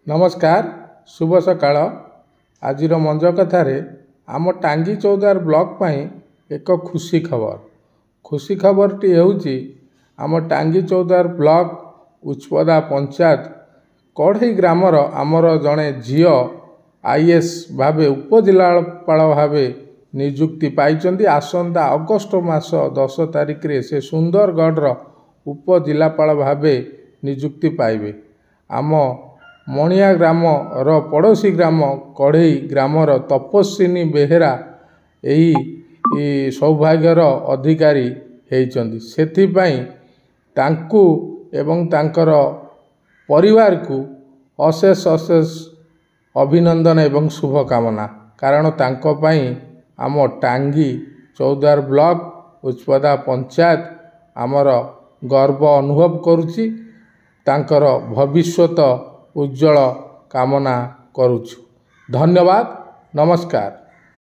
नमस्कार शुभ सकाळ आज मंज कथार आम टांगी चौदार ब्लॉक पाई एक खुशी खबर टी होउची आम टांगी चौदार ब्लॉक उच्चपदा पंचायत कढ़ई ग्रामर आमर जड़े झील आईएएस भावे उपजिलापाल भावे नियुक्ति पाई आसंता अगस्ट मास 10 तारिख रे से सुंदरगढ़ उपजिलापाल भावे नियुक्ति पाइबे। आम मणिया ग्राम पड़ोसी ग्राम कढ़ई ग्रामर तपस्विनी बेहेरा यही सौभाग्यर अधिकारी होइचंदी। सेथिपाई तांकु एवं तांकर परिवार को अशेष अभिनंदन एवं शुभकामना। कारण तांको पाई आम टांगी चौदार ब्लॉक उच्चपदा पंचायत आमर गर्व अनुभव करुची। तांकर भविष्यत उज्जवल कामना करुछु। धन्यवाद। नमस्कार।